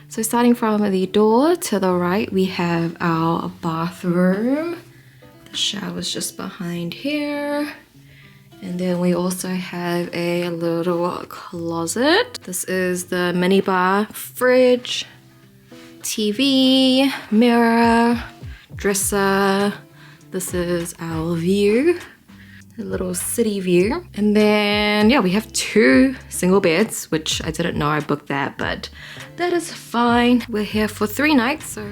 So starting from the door to the right, we have our bathroom. The shower's just behind here. And then we also have a little closet. This is the minibar, fridge, TV, mirror, dresser. This is our view, a little city view. And then, yeah, we have 2 single beds, which I didn't know I booked that, but that is fine. We're here for 3 nights, so.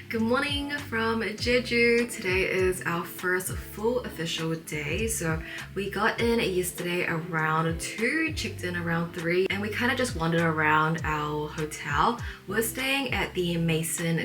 Good morning from Jeju. Today is our first full official day. So we got in yesterday around 2, checked in around 3, and we kind of just wandered around our hotel. We're staying at the Maison,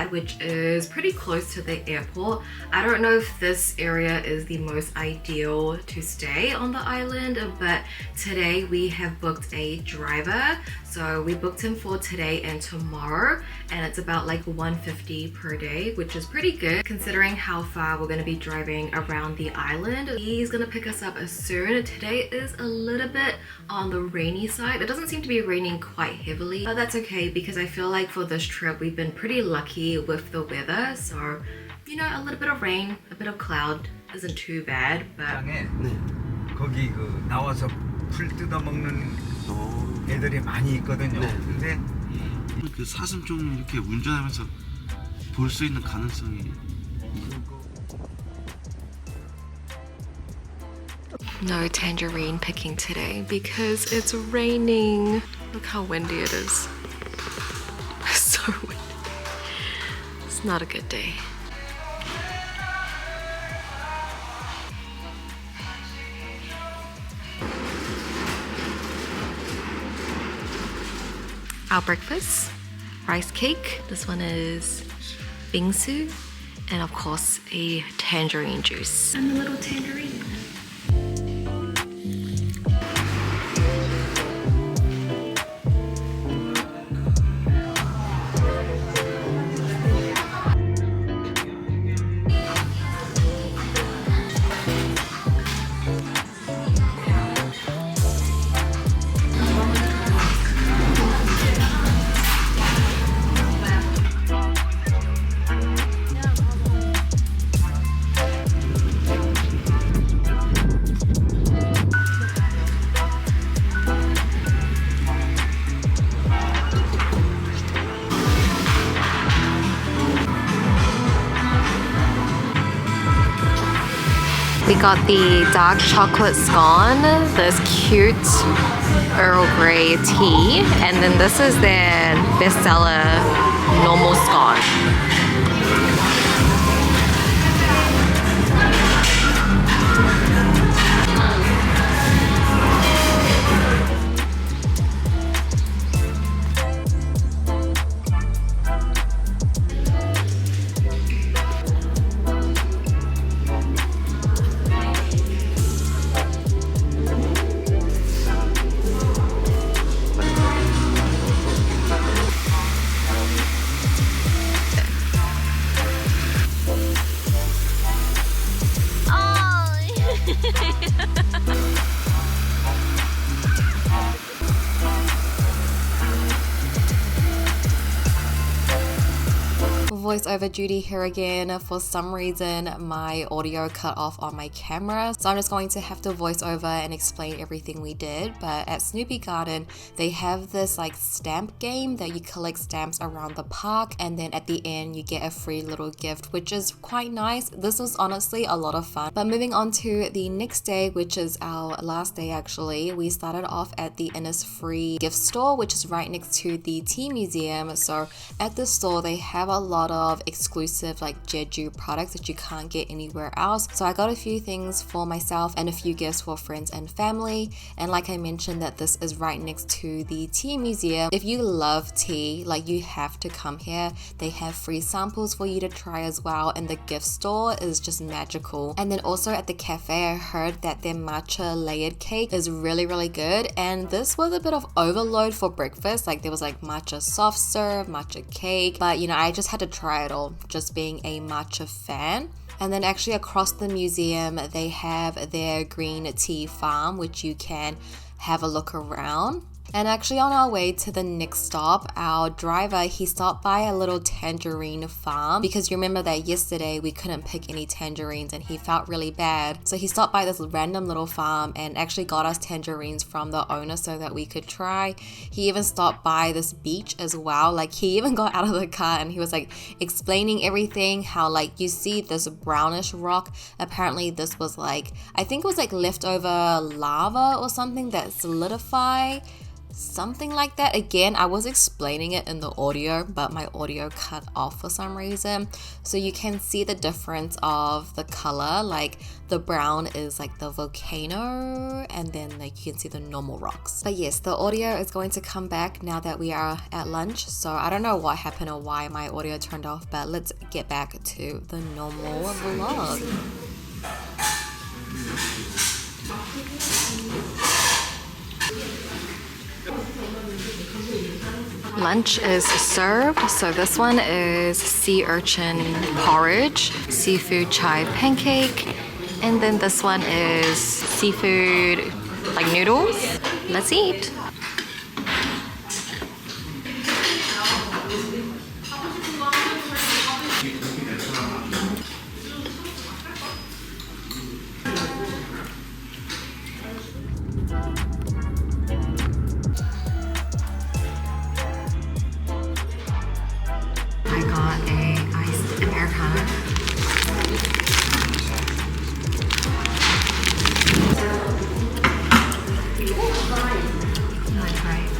which is pretty close to the airport. I don't know if this area is the most ideal to stay on the island, but today we have booked a driver. So we booked him for today and tomorrow, and it's about like $150 per day, which is pretty good considering how far we're going to be driving around the island. He's going to pick us up soon. Today is a little bit on the rainy side. It doesn't seem to be raining quite heavily, but that's okay because I feel like for this trip we've been pretty lucky with the weather. So, you know, a little bit of rain, a bit of cloud isn't too bad. But 거기 그 나와서 풀 뜯어 먹는 애들이 많이 있거든요. 근데 그 사슴 좀 이렇게 운전하면서 볼 수 있는 가능성이. No tangerine picking today because it's raining. Look how windy it is. So windy. It's not a good day. Our breakfast, rice cake. This one is bingsu, and of course a tangerine juice. And a little tangerine. We got the dark chocolate scone, this cute Earl Grey tea, and then this is their bestseller normal scone. voiceover Judy here again. For some reason, my audio cut off on my camera, so I'm just going to have to voice over and explain everything we did. But at Snoopy Garden, they have this like stamp game that you collect stamps around the park, and then at the end you get a free little gift, which is quite nice. This was honestly a lot of fun. But moving on to the next day, which is our last day actually, we started off at the Innisfree gift store, which is right next to the tea museum. So at this store they have a lot of exclusive like Jeju products that you can't get anywhere else. So I got a few things for myself and a few gifts for friends and family. And like I mentioned, that this is right next to the tea museum. If you love tea, like, you have to come here. They have free samples for you to try as well, and the gift store is just magical. And then also at the cafe, I heard that their matcha layered cake is really good, and this was a bit of overload for breakfast. Like, there was like matcha soft serve, matcha cake, but you know, I just had to try it all, just being a matcha fan. And then actually across the museum, they have their green tea farm, which you can have a look around. And actually on our way to the next stop, our driver, he stopped by a little tangerine farm, because you remember that yesterday we couldn't pick any tangerines and he felt really bad. So he stopped by this random little farm and actually got us tangerines from the owner so that we could try. He even stopped by this beach as well. Like, he even got out of the car and he was like explaining everything, how like you see this brownish rock. Apparently this was like, I think it was like leftover lava or something that solidified. Something like that. Again, I was explaining it in the audio, but my audio cut off for some reason. So you can see the difference of the color. Like, the brown is like the volcano, and then like you can see the normal rocks. But yes, the audio is going to come back now that we are at lunch. So I don't know what happened or why my audio turned off, but let's get back to the normal vlog. Lunch is served. So this one is sea urchin porridge, seafood chive pancake, and then this one is seafood like noodles. Let's eat. I got a iced Americano. That's right.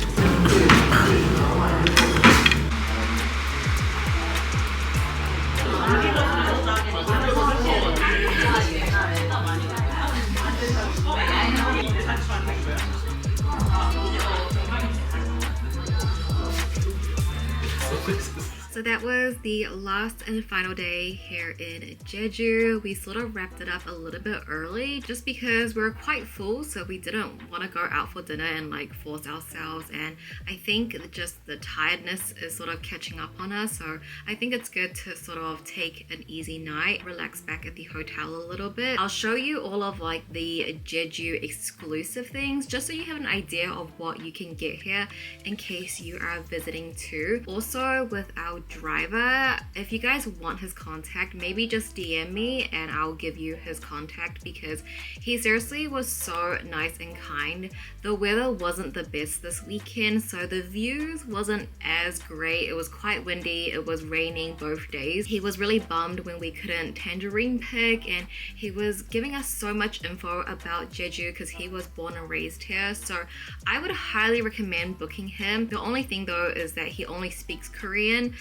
So that was the last and final day here in Jeju. We sort of wrapped it up a little bit early just because we were quite full, so we didn't want to go out for dinner and like force ourselves, and I think just the tiredness is sort of catching up on us. So I think it's good to sort of take an easy night, relax back at the hotel a little bit. I'll show you all of like the Jeju exclusive things just so you have an idea of what you can get here in case you are visiting too. Also with our driver, if you guys want his contact, maybe just DM me and I'll give you his contact, because he seriously was so nice and kind. The weather wasn't the best this weekend, so the views wasn't as great. It was quite windy, it was raining both days. He was really bummed when we couldn't tangerine pick, and he was giving us so much info about Jeju because he was born and raised here. So I would highly recommend booking him. The only thing though is that he only speaks Korean.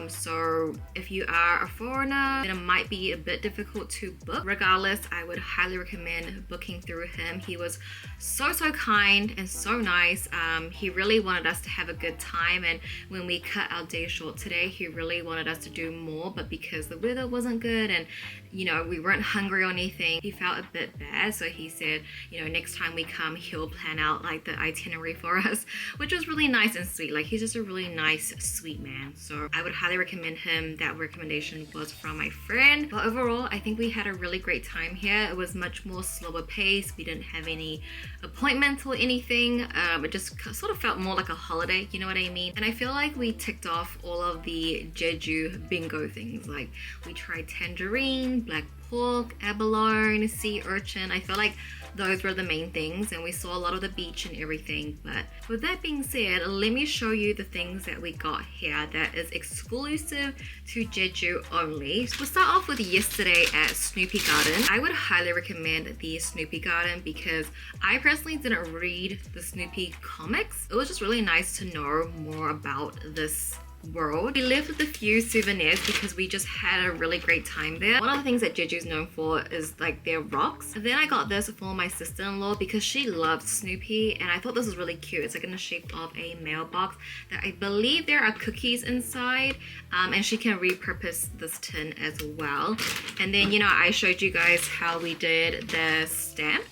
So if you are a foreigner, then it might be a bit difficult to book. Regardless, I would highly recommend booking through him. He was so kind and so nice. He really wanted us to have a good time, and when we cut our day short today, he really wanted us to do more, but because the weather wasn't good and you know, we weren't hungry or anything, he felt a bit bad. So he said, you know, next time we come, he'll plan out like the itinerary for us, which was really nice and sweet. Like, he's just a really nice, sweet man. So I would highly recommend him. That recommendation was from my friend. But overall, I think we had a really great time here. It was much more slower pace. We didn't have any appointments or anything. It just sort of felt more like a holiday, you know what I mean? And I feel like we ticked off all of the Jeju bingo things. Like we tried tangerine, black pork, abalone, sea urchin. I feel like those were the main things, and we saw a lot of the beach and everything. But with that being said, let me show you the things that we got here that is exclusive to Jeju only. So we'll start off with yesterday at Snoopy Garden. I would highly recommend the Snoopy Garden because I personally didn't read the Snoopy comics. It was just really nice to know more about this world. We left with a few souvenirs because we just had a really great time there. One of the things that Jeju is known for is like their rocks. And then I got this for my sister-in-law because she loves Snoopy, and I thought this was really cute. It's like in the shape of a mailbox that I believe there are cookies inside, and she can repurpose this tin as well. And then, you know, I showed you guys how we did the stamp.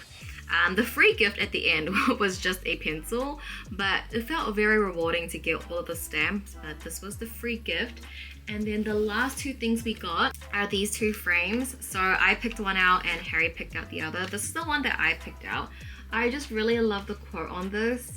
The free gift at the end was just a pencil, but it felt very rewarding to get all of the stamps, but this was the free gift. And then the last two things we got are these two frames. So I picked one out and Harry picked out the other. This is the one that I picked out. I just really love the quote on this.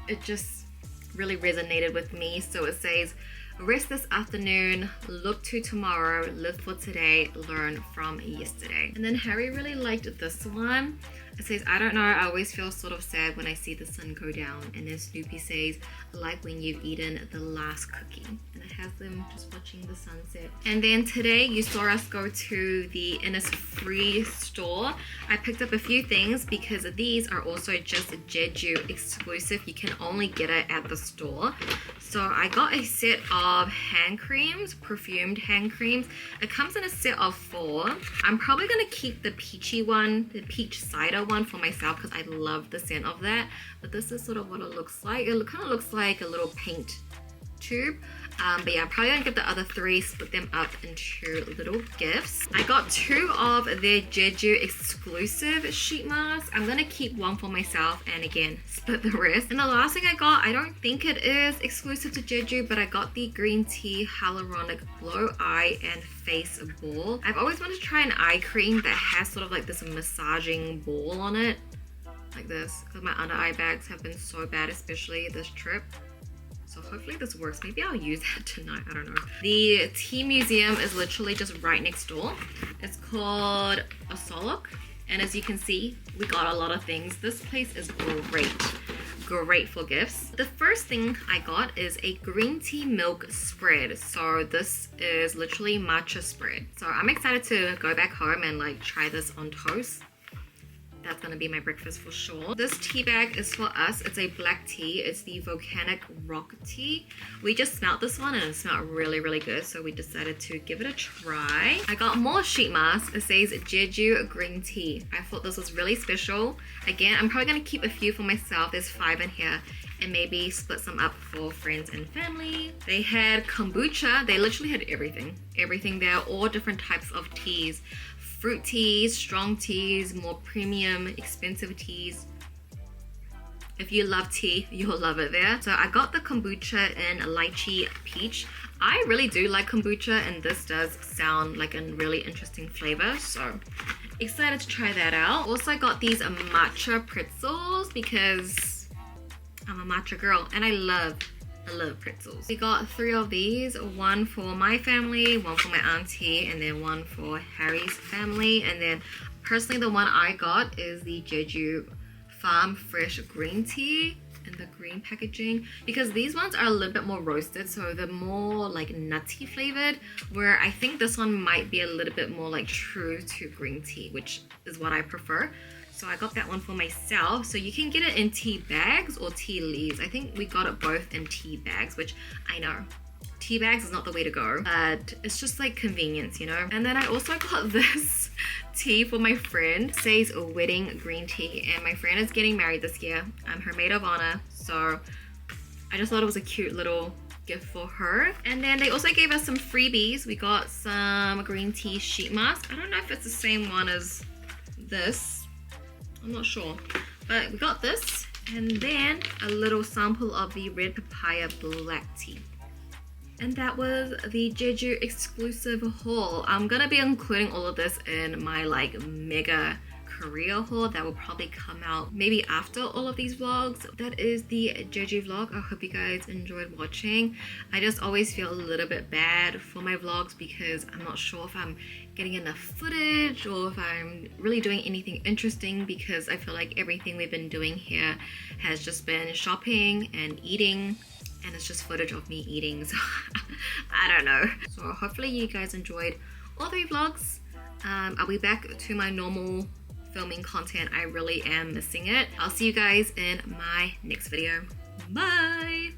It just really resonated with me. So it says, "Rest this afternoon, look to tomorrow, live for today, learn from yesterday." And then Harry really liked this one. It says, "I don't know, I always feel sort of sad when I see the sun go down." And then Snoopy says, "Like when you've eaten the last cookie." And it has them just watching the sunset. And then today you saw us go to the Innisfree store. I picked up a few things because these are also just Jeju exclusive. You can only get it at the store. So I got a set of hand creams, perfumed hand creams. It comes in a set of 4. I'm probably gonna keep the peachy one, the peach cider one for myself because I love the scent of that. But this is sort of what it looks like. It kind of looks like a little paint tube. But yeah, I'm probably gonna get the other 3, split them up into little gifts. I got 2 of their Jeju exclusive sheet masks. I'm gonna keep one for myself and again, split the rest. And the last thing I got, I don't think it is exclusive to Jeju, but I got the green tea hyaluronic glow eye and face ball. I've always wanted to try an eye cream that has sort of like this massaging ball on it, like this, because my under eye bags have been so bad, especially this trip. So hopefully this works. Maybe I'll use that tonight, I don't know. The tea museum is literally just right next door. It's called Osolok, and as you can see, we got a lot of things. This place is great for gifts. The first thing I got is a green tea milk spread. So this is literally matcha spread. So I'm excited to go back home and like try this on toast. That's gonna be my breakfast for sure. This tea bag is for us. It's a black tea. It's the Volcanic Rock Tea. We just smelled this one and it smelled really good, so we decided to give it a try. I got more sheet masks. It says Jeju green tea. I thought this was really special. Again, I'm probably gonna keep a few for myself. There's 5 in here, and maybe split some up for friends and family. They had kombucha. They literally had everything there, all different types of teas. Fruit teas, strong teas, more premium, expensive teas. If you love tea, you'll love it there. So I got the kombucha in lychee peach. I really do like kombucha, and this does sound like a really interesting flavor. So excited to try that out. Also, I got these matcha pretzels because I'm a matcha girl and I love pretzels. We got 3 of these, one for my family, one for my auntie, and then one for Harry's family. And then personally the one I got is the Jeju Farm Fresh Green Tea in the green packaging, because these ones are a little bit more roasted, so they're more like nutty flavored, where I think this one might be a little bit more like true to green tea, which is what I prefer. So I got that one for myself. So you can get it in tea bags or tea leaves. I think we got it both in tea bags, which I know tea bags is not the way to go, but it's just like convenience, you know. And then I also got this tea for my friend. It says wedding green tea, and my friend is getting married this year. I'm her maid of honor, so I just thought it was a cute little gift for her. And then they also gave us some freebies. We got some green tea sheet mask. I don't know if it's the same one as this, I'm not sure, but we got this, and then a little sample of the red papaya black tea. And that was the Jeju exclusive haul. I'm gonna be including all of this in my like mega Korea haul that will probably come out maybe after all of these vlogs. That is the Jeju vlog. I hope you guys enjoyed watching. I just always feel a little bit bad for my vlogs because I'm not sure if I'm getting enough footage or if I'm really doing anything interesting, because I feel like everything we've been doing here has just been shopping and eating, and it's just footage of me eating, so I don't know. So hopefully you guys enjoyed all 3 vlogs. I'll be back to my normal filming content. I really am missing it. I'll see you guys in my next video. Bye!